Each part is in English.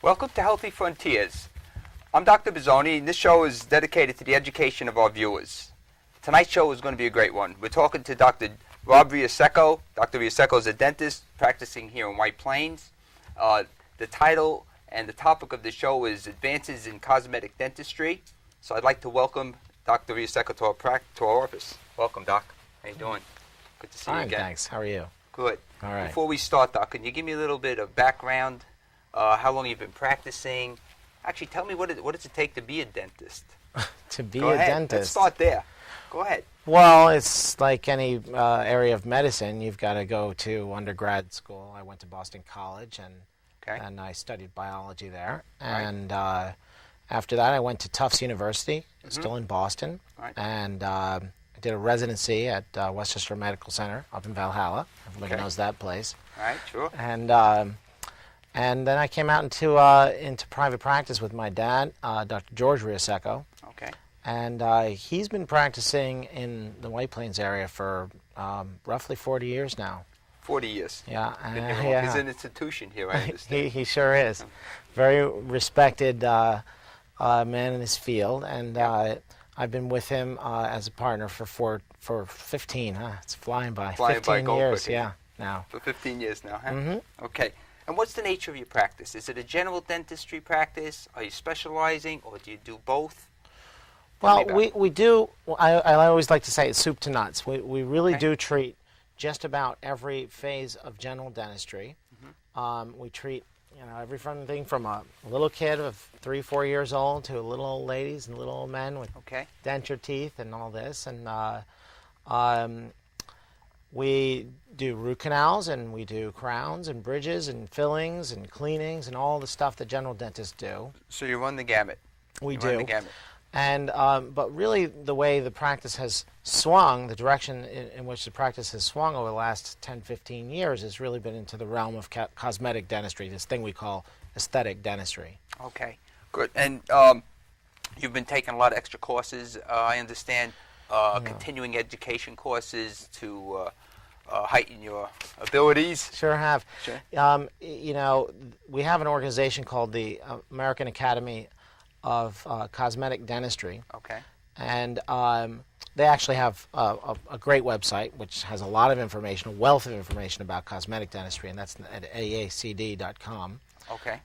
Welcome to Healthy Frontiers. I'm Dr. Bizzoni, and this show is dedicated to the education of our viewers. Tonight's show is going to be a great one. We're talking to Dr. Rob Rioseco. Dr. Rioseco is a dentist practicing here in White Plains. The title and the topic of the show is Advances in Cosmetic Dentistry. So I'd like to welcome Dr. Rioseco to our office. Welcome, Doc. How you doing? Good to see you again. Thanks. How are you? Good. All right. Before we start, Doc, can you give me a little bit of background? How long you've been practicing? Actually, tell me what does it take to be a dentist? To be Go a ahead. dentist? Let's start there. Go ahead. Well, it's like any area of medicine. You've got to go to undergrad school. I went to Boston College, and I studied biology there. Right. And after that, I went to Tufts University, still in Boston, Right. and I did a residency at Westchester Medical Center up in Valhalla. Everybody knows that place. All right, sure. And then I came out into private practice with my dad, Dr. George Rioseco. Okay. And he's been practicing in the White Plains area for roughly 40 years now. 40 years. Yeah. Yeah. He's an institution here, I understand. he sure is. Very respected man in his field. And I've been with him as a partner for 15, huh? It's flying by. Flying by, 15 years, quick, yeah, now. For 15 years now, huh? Mm-hmm. Okay. And what's the nature of your practice? Is it a general dentistry practice? Are you specializing, or do you do both? Well, we do. I always like to say it's soup to nuts. We really do treat just about every phase of general dentistry. Mm-hmm. We treat everything from a little kid of 3-4 years old to little old ladies and little old men with denture teeth and all this. And we do root canals, and we do crowns and bridges and fillings and cleanings and all the stuff that general dentists do. So you run the gamut. We do. Run the gamut. And but really, the way the practice has swung, the direction in which the practice has swung over the last 10-15 years has really been into the realm of cosmetic dentistry, this thing we call aesthetic dentistry. Okay, good. And you've been taking a lot of extra courses, I understand, continuing education courses to heighten your abilities. Sure have. Sure. We have an organization called the American Academy of Cosmetic Dentistry. Okay. And they actually have a great website which has a lot of information, a wealth of information about cosmetic dentistry, and that's at aacd.com. Okay.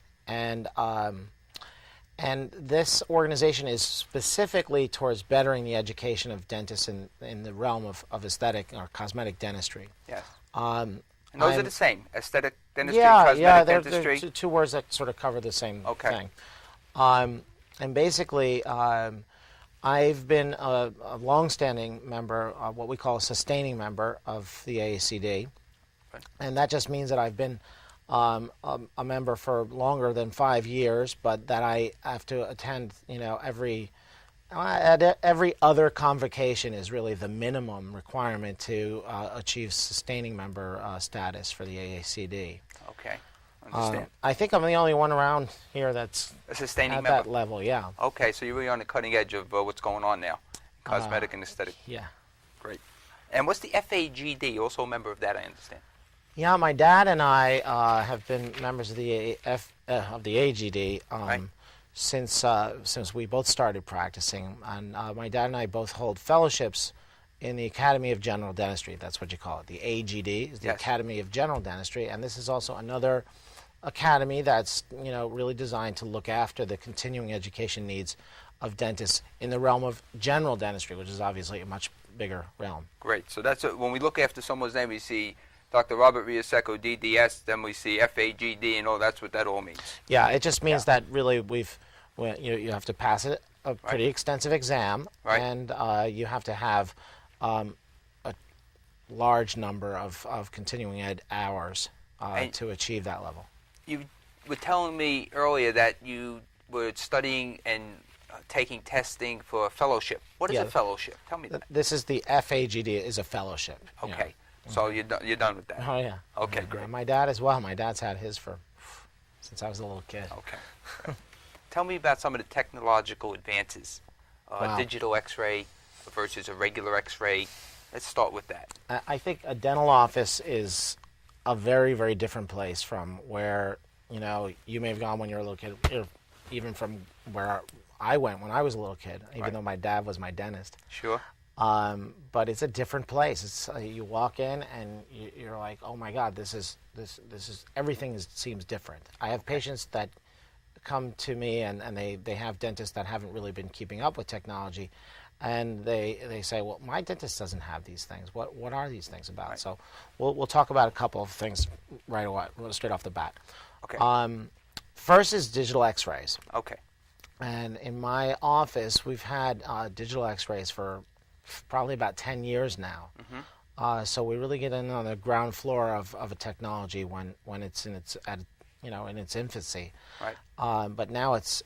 And this organization is specifically towards bettering the education of dentists in the realm of aesthetic or cosmetic dentistry. Yes. And those are the same, aesthetic dentistry, cosmetic dentistry? They're two words that sort of cover the same thing. And basically, I've been a long-standing member, what we call a sustaining member of the AACD, and that just means that I've been a member for longer than 5 years, but that I have to attend, every other convocation is really the minimum requirement to achieve sustaining member status for the AACD. Okay. Understand. I think I'm the only one around here that's a sustaining at member. that level, yeah. Okay, so you're really on the cutting edge of what's going on now, cosmetic and aesthetic. Yeah. Great. And what's the FAGD? You're also a member of that, I understand. Yeah, my dad and I have been members of the AGD since we both started practicing. And my dad and I both hold fellowships in the Academy of General Dentistry. That's what you call it. The AGD is the Academy of General Dentistry, and this is also another academy that's really designed to look after the continuing education needs of dentists in the realm of general dentistry, which is obviously a much bigger realm. Great. So that's when we look after someone's name, we see Dr. Robert Rioseco, DDS, then we see FAGD, and that's what that all means. Yeah, it just means that really you have to pass a pretty extensive exam, and you have to have a large number of continuing ed hours to achieve that level. You were telling me earlier that you were studying and taking testing for a fellowship. What is a fellowship? Tell me that. This is the FAGD is a fellowship. Okay. So you're done with that? Oh, yeah. Okay, great. My dad as well. My dad's had his since I was a little kid. Okay. Tell me about some of the technological advances. Digital X-ray versus a regular X-ray. Let's start with that. I think a dental office is a very, very different place from where you may have gone when you were a little kid, even from where I went when I was a little kid, even though my dad was my dentist. Sure. But it's a different place. It's you walk in and you're like, oh my God, this is everything seems different. I have patients that come to me and they have dentists that haven't really been keeping up with technology, and they say, well, my dentist doesn't have these things. What are these things about? Right. So we'll talk about a couple of things right away, straight off the bat. Okay. First is digital X-rays. Okay. And in my office, we've had digital X-rays for probably about 10 years now. Mm-hmm. So we really get in on the ground floor of a technology when it's in its in its infancy. Right. But now it's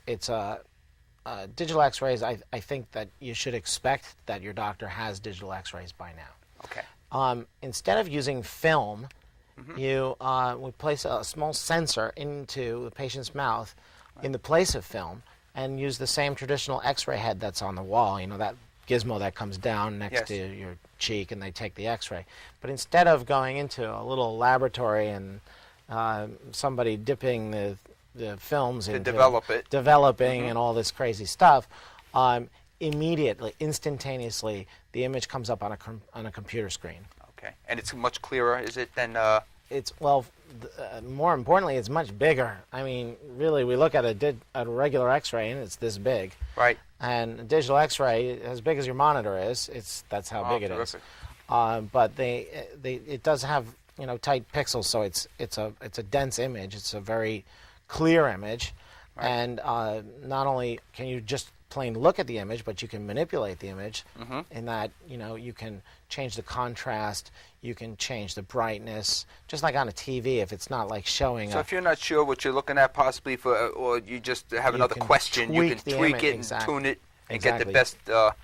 digital X-rays. I think that you should expect that your doctor has digital X-rays by now. Okay. Instead of using film, mm-hmm. We place a small sensor into the patient's mouth in the place of film, and use the same traditional X-ray head that's on the wall. That gizmo that comes down next to your cheek, and they take the X-ray. But instead of going into a little laboratory and somebody dipping the films to into developing and all this crazy stuff, immediately, instantaneously, the image comes up on a computer screen. Okay, and it's much clearer, is it, than? It's more importantly, it's much bigger. I mean, really, we look at a regular X-ray and it's this big. Right. And a digital X-ray, as big as your monitor is, that's how big it terrific. Is. But it does have tight pixels, so it's a dense image. It's a very clear image, right. And not only can you just plain look at the image, but you can manipulate the image mm-hmm. in that you can change the contrast, you can change the brightness, just like on a TV. If it's not like showing. So if you're not sure what you're looking at, possibly or you just have another question, you can tweak it and tune it and get the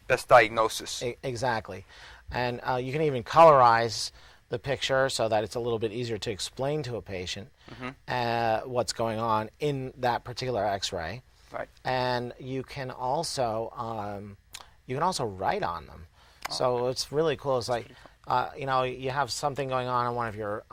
best diagnosis. Exactly, and you can even colorize the picture so that it's a little bit easier to explain to a patient mm-hmm. What's going on in that particular X-ray. Right. And you can also write on them. Oh, so okay. It's really cool. It's like you have something going on one of your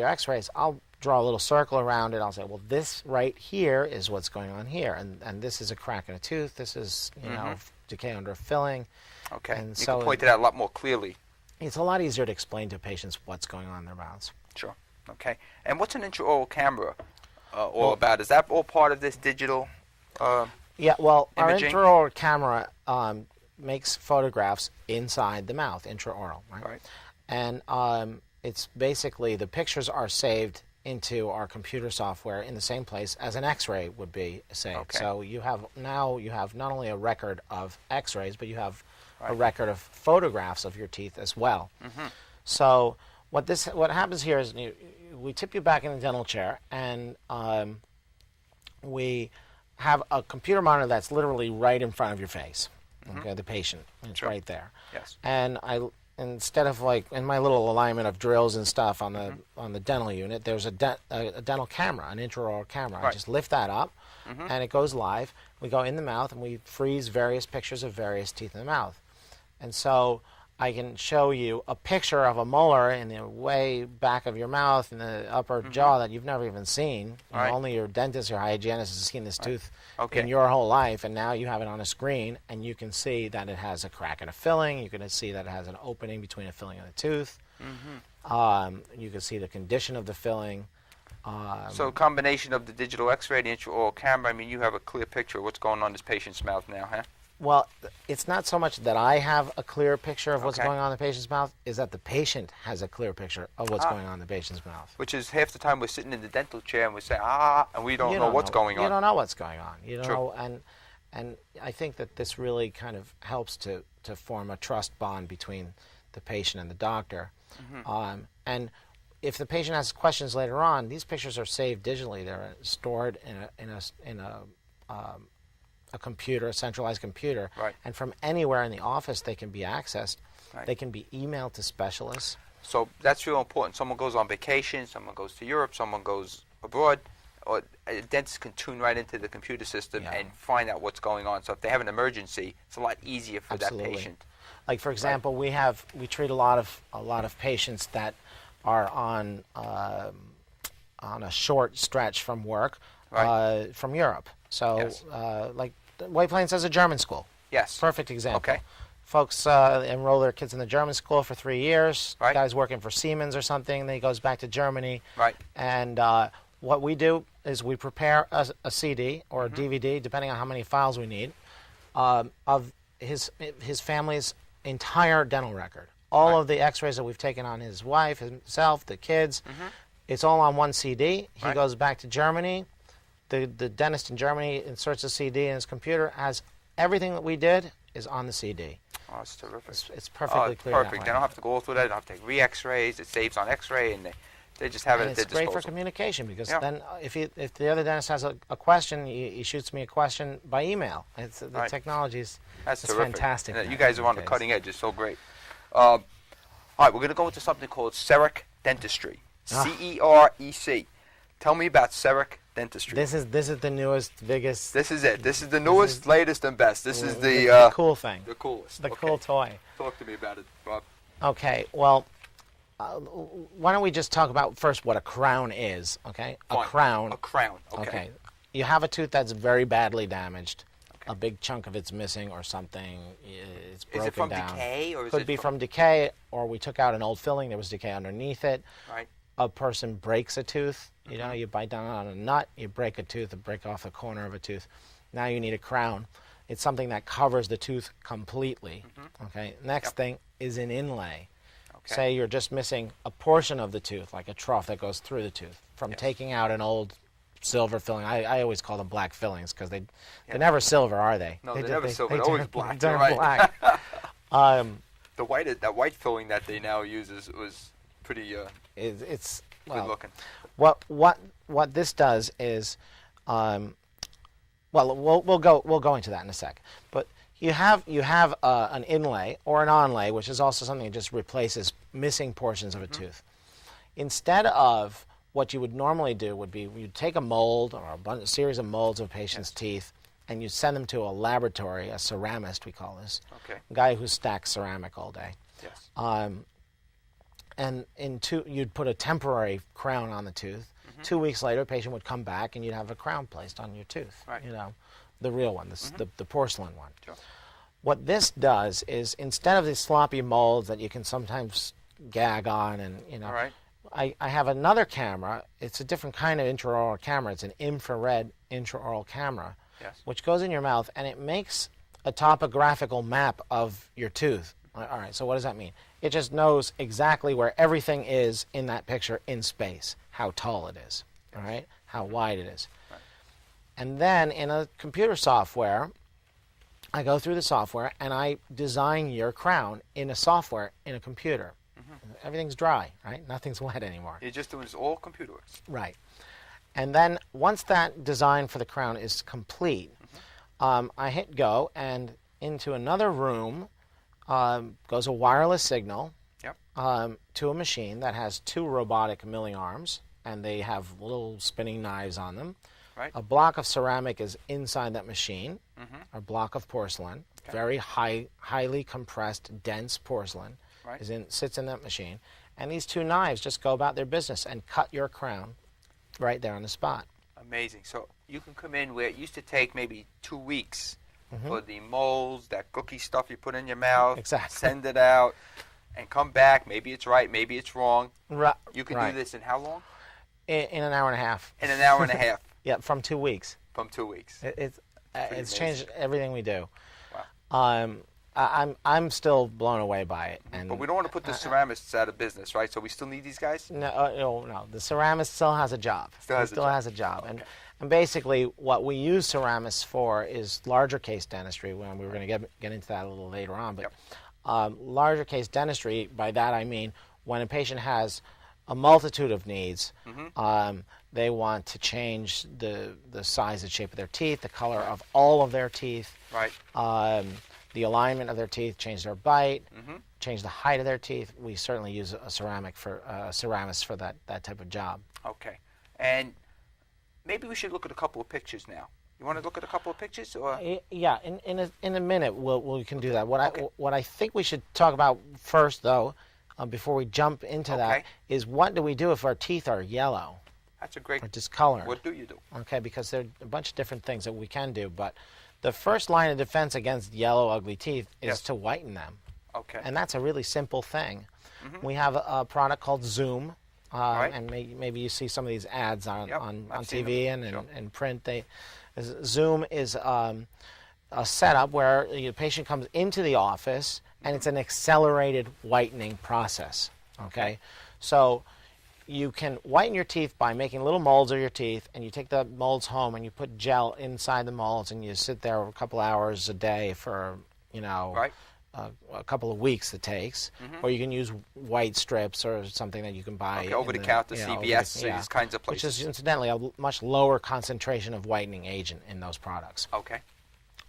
X-rays. I'll draw a little circle around it. I'll say, well, this right here is what's going on here, and this is a crack in a tooth. This is mm-hmm. decay under a filling. Okay. And you can point it out a lot more clearly. It's a lot easier to explain to patients what's going on in their mouths. Sure. Okay. And what's an intraoral camera all about? Is that all part of this digital? Yeah, well, imaging? Our intraoral camera makes photographs inside the mouth, intraoral, right? Right. And it's basically the pictures are saved into our computer software in the same place as an X-ray would be saved. Okay. So you have not only a record of X-rays, but you have right. a record of photographs of your teeth as well. Mm-hmm. So what happens here is we tip you back in the dental chair, and we have a computer monitor that's literally right in front of your face. Mm-hmm. Okay, the patient, it's sure. right there. Yes. And instead of like in my little alignment of drills and stuff on the mm-hmm. on the dental unit, there's a dental camera, an intraoral camera. Right. I just lift that up, mm-hmm. and it goes live. We go in the mouth and we freeze various pictures of various teeth in the mouth, and so I can show you a picture of a molar in the way back of your mouth in the upper mm-hmm. jaw that you've never even seen. Right. Only your dentist or hygienist has seen this right. tooth okay. in your whole life, and now you have it on a screen, and you can see that it has a crack in a filling. You can see that it has an opening between a filling and a tooth. Mm-hmm. You can see the condition of the filling. So a combination of the digital X-ray, the intraoral camera, I mean, you have a clear picture of what's going on in this patient's mouth now, huh? Well, it's not so much that I have a clear picture of what's okay. going on in the patient's mouth, is that the patient has a clear picture of what's going on in the patient's mouth. Which is half the time we're sitting in the dental chair and we say, and we don't know what's going on. You don't know what's going on. You True. know, and I think that this really kind of helps to form a trust bond between the patient and the doctor. Mm-hmm. And if the patient has questions later on, these pictures are saved digitally. They're stored in a computer, a centralized computer, right. and from anywhere in the office they can be accessed. Right. They can be emailed to specialists. So that's real important. Someone goes on vacation, someone goes to Europe, someone goes abroad, or a dentist can tune right into the computer system and find out what's going on. So if they have an emergency, it's a lot easier for Absolutely. that patient. Like for example, we treat a lot of patients that are on on a short stretch from work Right. from Europe. So, Yes. like White Plains has a German school. Yes. Perfect example. Okay. Folks enroll their kids in the German school for 3 years. Right. Guy's working for Siemens or something. Then he goes back to Germany. Right. And what we do is we prepare a CD or a DVD, depending on how many files we need, of his family's entire dental record. All of the X-rays that we've taken on his wife, himself, the kids. It's all on one CD. He goes back to Germany. The dentist in Germany inserts a CD in his computer. Has everything that we did is on the CD. Oh, that's terrific. It's perfectly clear. Perfect. They don't have to go through that. They don't have to take re-X-rays. It saves on X-ray, and they just have it And at their it's great disposal. for communication because then if the other dentist has a question, he shoots me a question by email. The technology's That's it's terrific. fantastic. And you guys are on the cutting edge. It's so great. All right, we're going to go into something called CEREC Dentistry. CEREC. Tell me about CEREC Dentistry. This is the newest, biggest. This is it. This is the newest, latest, and best. This is the cool thing. The coolest. The cool toy. Talk to me about it, Bob. Okay. Well, why don't we just talk about first what a crown is? Okay. Fine. A crown. A crown. Okay. You have a tooth that's very badly damaged. A big chunk of it's missing or something. It's broken down. Is it from decay or is Could it be from decay, or we took out an old filling. There was decay underneath it. Right. A person breaks a tooth. You know, you bite down on a nut, you break a tooth, or break off a corner of a tooth. Now you need a crown. It's something that covers the tooth completely. Okay. Next thing is an inlay. Okay. Say you're just missing a portion of the tooth, like a trough that goes through the tooth, from taking out an old silver filling. I always call them black fillings because they're never silver, are they? No, they're never silver. They're always black. They're Right. black. That white filling that they now use was pretty It's good looking. What this does is, well, we'll go into that in a sec. But you have an inlay or an onlay, which is also something that just replaces missing portions of a tooth. Instead of what you would normally do would be you'd take a mold or a series of molds of a patient's teeth, and you send them to a laboratory, a ceramist we call this, a guy who stacks ceramic all day. Yes. And you'd put a temporary crown on the tooth. 2 weeks later, a patient would come back, and you'd have a crown placed on your tooth. Right. You know, the real one, the porcelain one. Sure. What this does is, instead of these sloppy molds that you can sometimes gag on, and Right. I have another camera. It's a different kind of intraoral camera. It's an infrared intraoral camera, which goes in your mouth, and it makes a topographical map of your tooth. All right, so what does that mean? It just knows exactly where everything is in that picture in space, how tall it is, all right, how wide it is. Right. And then in a computer software, I go through the software and I design your crown in a software in a computer. Everything's dry, right? Nothing's wet anymore. You're just doing this all computer works. Right. And then once that design for the crown is complete, I hit go, and into another room goes a wireless signal to a machine that has 2 robotic milling arms, and they have little spinning knives on them. Right. A block of ceramic is inside that machine, a block of porcelain, very highly compressed, dense porcelain, sits in that machine. And these 2 knives just go about their business and cut your crown right there on the spot. Amazing. So you can come in where it used to take maybe 2 weeks for the molds, that cookie stuff you put in your mouth, send it out, and come back. Maybe it's right, maybe it's wrong. You can do this in how long? In an hour and a half. In an hour and a half. Yeah, from 2 weeks. From 2 weeks. It's changed everything we do. Wow. I'm still blown away by it. But we don't want to put the ceramists out of business, right? So we still need these guys? No. The ceramist still has a job. Still has a job. Okay. And basically, what we use ceramists for is larger case dentistry. When we were going to get into that a little later on, but larger case dentistry. By that I mean when a patient has a multitude of needs. They want to change the size and shape of their teeth, the color of all of their teeth. Right. The alignment of their teeth, change their bite, change the height of their teeth. We certainly use a ceramist for that type of job. Okay. And maybe we should look at a couple of pictures now. You want to look at a couple of pictures, or? Yeah, in a minute we can do that. What I think we should talk about first, though, before we jump into that, is what do we do if our teeth are yellow? That's a great. or discolored. What do you do? Okay, because there are a bunch of different things that we can do, but the first line of defense against yellow, ugly teeth is to whiten them. Okay. And that's a really simple thing. We have a product called Zoom, and maybe you see some of these ads on TV and print. Zoom is a setup where the patient comes into the office, and it's an accelerated whitening process. Okay, so you can whiten your teeth by making little molds of your teeth, and you take the molds home and you put gel inside the molds, and you sit there a couple hours a day for, a couple of weeks it takes. Or you can use white strips or something that you can buy over the counter, CVS, these kinds of places. Which is incidentally a much lower concentration of whitening agent in those products. Okay.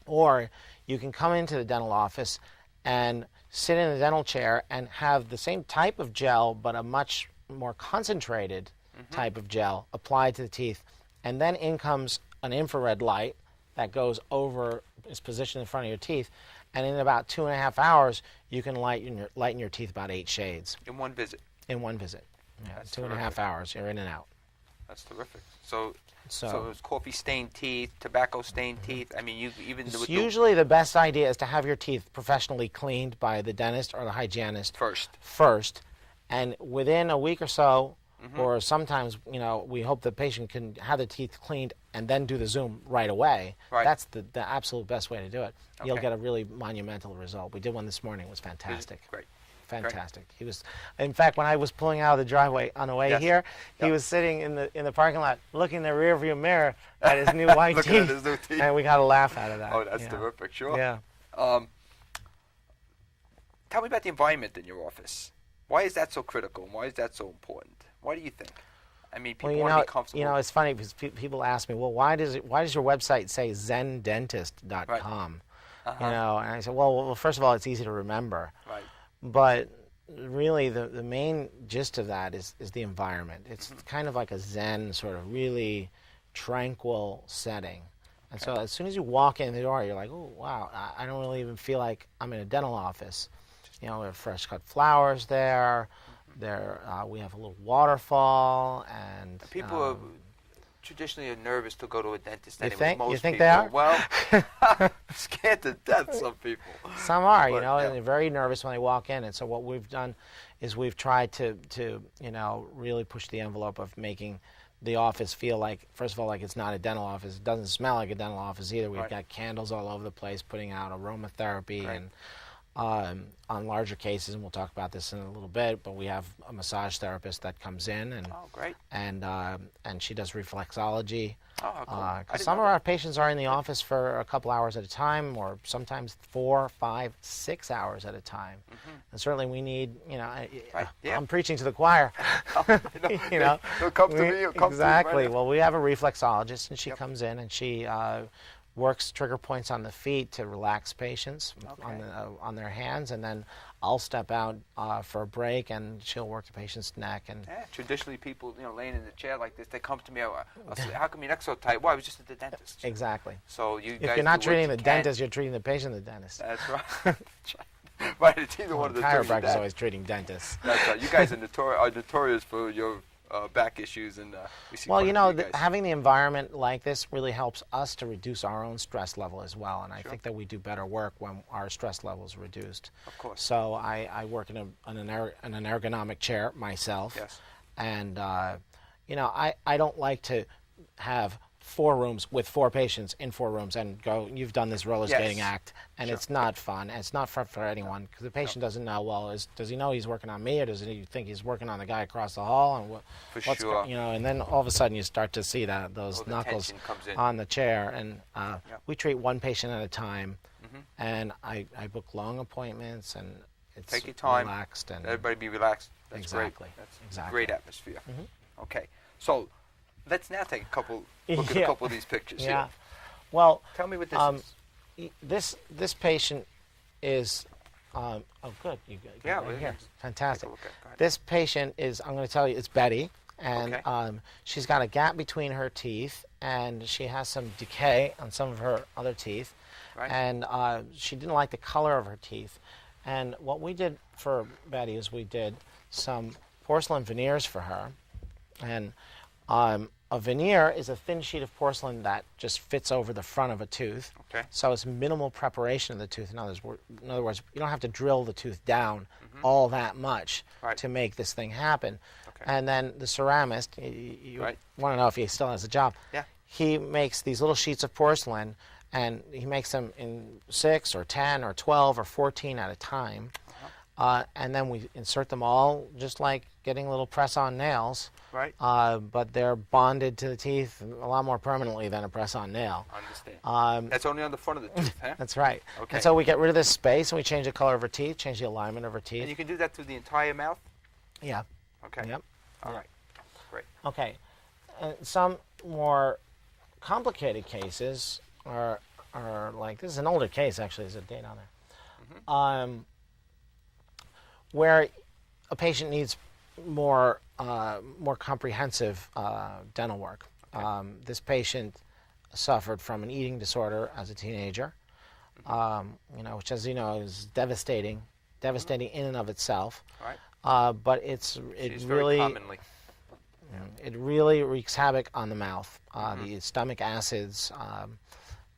Or you can come into the dental office and sit in a dental chair and have the same type of gel but a much more concentrated type of gel applied to the teeth, and then in comes an infrared light that goes over, is positioned in front of your teeth, and in about 2.5 hours you can lighten your teeth about 8 shades. In one visit? In one visit. Yeah, That's 2.5 hours, you're in and out. That's terrific. So it's coffee-stained teeth, tobacco-stained teeth. I mean, usually the best idea is to have your teeth professionally cleaned by the dentist or the hygienist first. And within a week or so, or sometimes, we hope the patient can have the teeth cleaned and then do the Zoom right away. Right. That's the absolute best way to do it. Okay. You'll get a really monumental result. We did one this morning. It was fantastic. Great. Fantastic. He was, in fact, when I was pulling out of the driveway on the way here, he was sitting in the parking lot, looking in the rearview mirror at his new white teeth. Looking at his new teeth. And we got a laugh out of that. Oh, that's terrific. Sure. Yeah. Tell me about the environment in your office. Why is that so critical? And why is that so important? Why do you think? I mean, people want to be comfortable. It's funny because people ask me, well, why does your website say zendentist.com? Right. And I said, well, first of all, it's easy to remember. Right. But really, the main gist of that is the environment. It's kind of like a Zen sort of really tranquil setting. And so as soon as you walk in the door, you're like, oh, wow, I don't really even feel like I'm in a dental office. We have fresh cut flowers there. We have a little waterfall, and people are traditionally nervous to go to a dentist. You think? Most you think people, they are? Well, scared to death. Some people. Some are, and they're very nervous when they walk in. And so what we've done is we've tried to really push the envelope of making the office feel like, first of all, like it's not a dental office. It doesn't smell like a dental office either. We've got candles all over the place, putting out aromatherapy and. On larger cases, and we'll talk about this in a little bit, but we have a massage therapist that comes in, and she does reflexology. Oh, cool. Some of our patients are in the office for a couple hours at a time, or sometimes 4, 5, 6 hours at a time. And certainly we need, I'm preaching to the choir. They'll come to me. Exactly. Well, we have a reflexologist, and she comes in and she works trigger points on the feet to relax patients on their hands, and then I'll step out for a break, and she'll work the patient's neck. And traditionally, people laying in the chair like this, they come to me. I'll say, "How come your neck's so tight?" Well, I was just at the dentist. Exactly. So if you're not treating the dentist, you're treating the patient. The dentist. That's right. Right. It's either one of the two. Chiropractor is always treating dentists. That's right. You guys are notorious for your back issues, and we see. Well, having the environment like this really helps us to reduce our own stress level as well, and I think that we do better work when our stress level is reduced. Of course. So I work in an ergonomic chair myself. Yes. And I don't like to have 4 rooms with 4 patients in 4 rooms and go, you've done this roller skating act, and it's not fun. It's not fun for anyone, because the patient doesn't know, well, does he know he's working on me, or does he think he's working on the guy across the hall? And and then all of a sudden you start to see those knuckles on the chair. And we treat one patient at a time, and I book long appointments, and it's take your time, relaxed, and everybody be relaxed. That's exactly. Great. That's great atmosphere. Okay, so let's now take look at a couple of these pictures here. Well, tell me what this is. This patient is good. You got right here. Fantastic. This patient is, I'm going to tell you, it's Betty, and she's got a gap between her teeth, and she has some decay on some of her other teeth, and she didn't like the color of her teeth. And what we did for Betty is we did some porcelain veneers for her, and A veneer is a thin sheet of porcelain that just fits over the front of a tooth. Okay. So it's minimal preparation of the tooth. In other words, you don't have to drill the tooth down all that much to make this thing happen. Okay. And then the ceramist, you want to know if he still has a job. Yeah. He makes these little sheets of porcelain, and he makes them in 6 or 10 or 12 or 14 at a time. And then we insert them all just like getting little press-on nails. Right. But they're bonded to the teeth a lot more permanently than a press-on nail. I understand. That's only on the front of the tooth, huh? That's right. Okay. And so we get rid of this space and we change the color of her teeth, change the alignment of her teeth. And you can do that through the entire mouth? Yeah. Okay. Yep. All right. Great. Okay. And some more complicated cases are like, this is an older case actually, there's a date on there, where a patient needs more comprehensive dental work. Okay. This patient suffered from an eating disorder as a teenager, which, as you know, is devastating in and of itself. Right. But it really wreaks havoc on the mouth. The stomach acids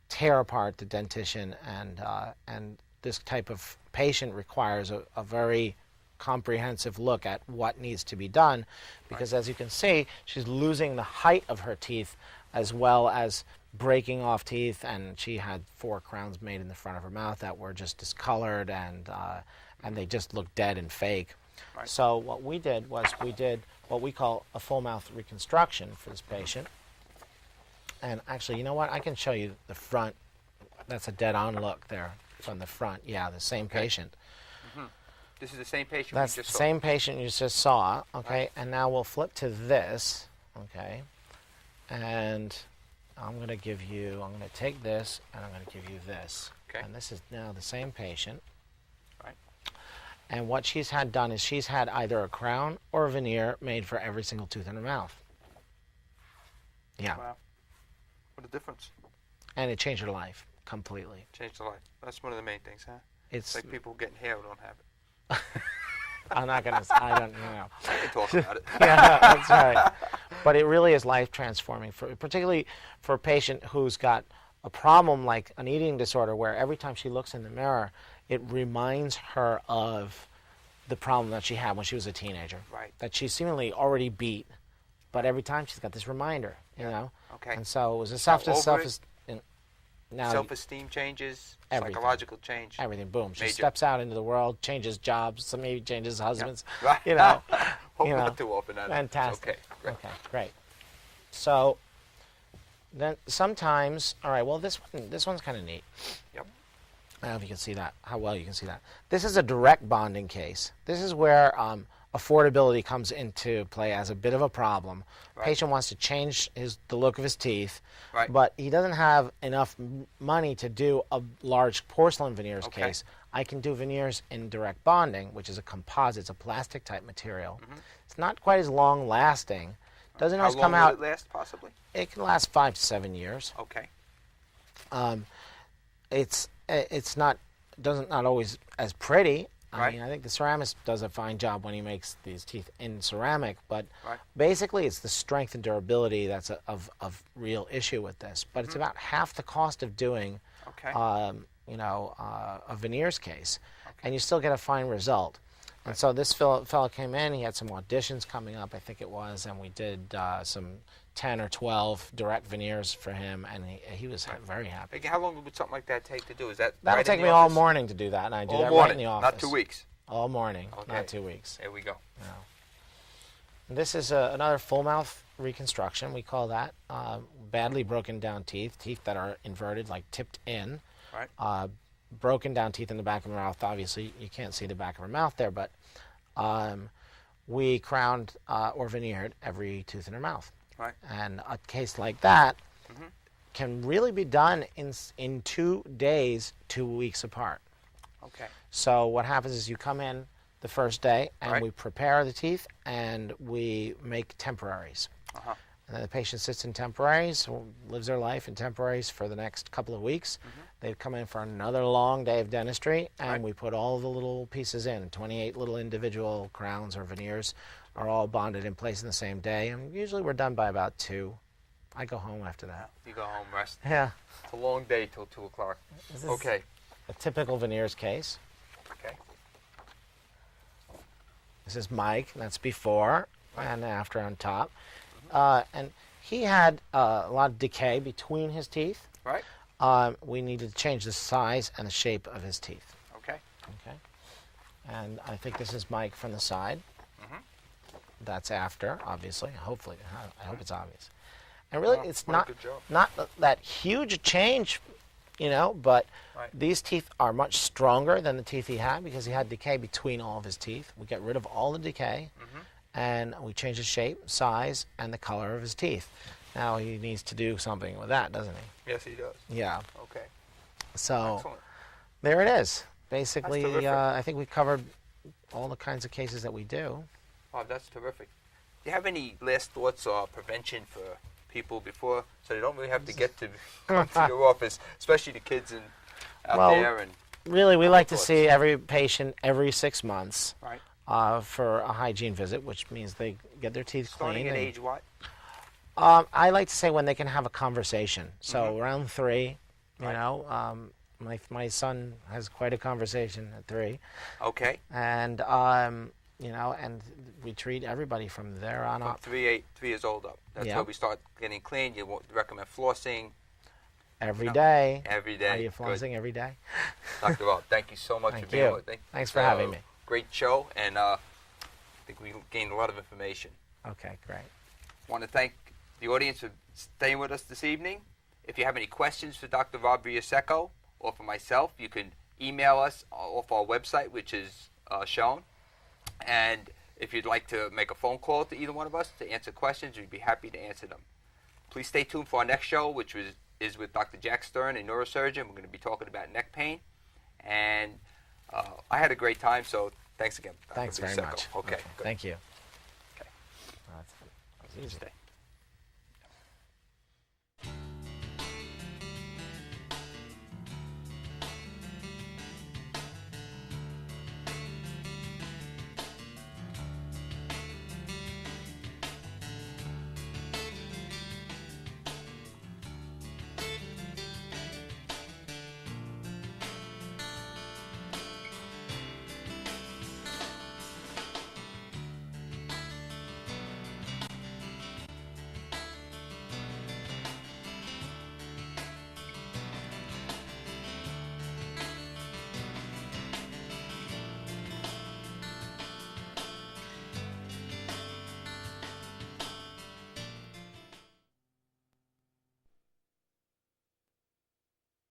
tear apart the dentition, and this type of patient requires a very comprehensive look at what needs to be done, because as you can see, she's losing the height of her teeth as well as breaking off teeth, and she had 4 crowns made in the front of her mouth that were just discolored, and they just looked dead and fake. Right. So what we did was we did what we call a full mouth reconstruction for this patient. And actually, you know what? I can show you the front. That's a dead-on look there from the front. Yeah, the same patient. This is the same patient That's we just the saw. same patient you just saw. Okay, right. And now we'll flip to this. Okay, and I'm going to take this and I'm going to give you this. Okay. And this is now the same patient. Right. And what she's had done is she's had either a crown or a veneer made for every single tooth in her mouth. Yeah. Wow. What a difference. And it changed her life completely. Changed her life. That's one of the main things, huh? It's like people getting hair who don't have it. I'm not going to, I don't, I can talk about it. Yeah, that's right. But it really is life transforming, particularly for a patient who's got a problem like an eating disorder, where every time she looks in the mirror, it reminds her of the problem that she had when she was a teenager. Right. That she seemingly already beat, but every time she's got this reminder, you know? Okay. And so it was a self-esteem changes, everything. Psychological change. Everything, boom. She Major. Steps out into the world, changes jobs, maybe changes husbands, Right. you know. Hope not too often. Fantastic. Okay, great. Okay, great. So then sometimes, all right, well, this one's kind of neat. Yep. I don't know if you can see that, how well you can see that. This is a direct bonding case. This is where affordability comes into play as a bit of a problem. Right. Patient wants to change the look of his teeth, right. but he doesn't have enough money to do a large porcelain veneers case. I can do veneers in direct bonding, which is a composite. It's a plastic type material. It's not quite as long lasting. Doesn't always come out. How long will it last, possibly? It can last 5 to 7 years. Okay. It's not always as pretty. Right. I mean, I think the ceramist does a fine job when he makes these teeth in ceramic, but right. basically it's the strength and durability that's of real issue with this. But it's about half the cost of doing, a veneers case, and you still get a fine result. And so this fellow came in, he had some auditions coming up, I think it was, and we did some 10 or 12 direct veneers for him, and he was very happy. How long would something like that take to do? Is that That'll take me all morning to do that, and I do that right in the office. Not 2 weeks? All morning, not 2 weeks. There we go. No. This is another full mouth reconstruction. We call that badly broken down teeth that are inverted, like tipped in. Right. Broken down teeth in the back of her mouth. Obviously, you can't see the back of her mouth there, but we crowned or veneered every tooth in her mouth. Right. And a case like that can really be done in 2 days, 2 weeks apart. Okay. So what happens is you come in the first day, and right. we prepare the teeth, and we make temporaries. Uh-huh. And then the patient sits in temporaries, lives their life in temporaries for the next couple of weeks. They come in for another long day of dentistry, and we put all the little pieces in, 28 little individual crowns or veneers. are all bonded in place in the same day, and usually we're done by about 2. I go home after that. You go home, rest. Yeah. It's a long day till 2 o'clock. This is Okay. a typical veneers case. Okay. This is Mike. That's before and after on top. And he had a lot of decay between his teeth. Right. We needed to change the size and the shape of his teeth. Okay. Okay. And I think this is Mike from the side. That's after, obviously. Hopefully, I hope it's obvious. And really, it's not that huge a change, you know, but these teeth are much stronger than the teeth he had because he had decay between all of his teeth. We get rid of all the decay, and we change the shape, size, and the color of his teeth. Now he needs to do something with that, doesn't he? Yes, he does. Yeah. Okay. So Excellent. there it is. Basically, That's terrific. I think we covered all the kinds of cases that we do. Oh, that's terrific. Do you have any last thoughts or prevention for people before, so they don't really have to get to come to your office, especially the kids out there? And really, we like to see every patient every 6 months right. For a hygiene visit, which means they get their teeth Starting cleaned. at age what? I like to say when they can have a conversation. So around 3, you know, my son has quite a conversation at 3. Okay. And you know, and we treat everybody from there on up. 3 years old up. That's where we start getting clean. You recommend flossing every day. Every day. Are you flossing every day? Dr. Rob, thank you so much for being with me. Thanks for having me. Great show, and I think we gained a lot of information. Okay, great. I want to thank the audience for staying with us this evening. If you have any questions for Dr. Rob Rioseco or for myself, you can email us off our website, which is shown. And if you'd like to make a phone call to either one of us to answer questions, we'd be happy to answer them. Please stay tuned for our next show, which is with Dr. Jack Stern, a neurosurgeon. We're going to be talking about neck pain. And I had a great time, so thanks again, Dr. Thanks very much. Okay, good. Thank you. Okay. That was easy.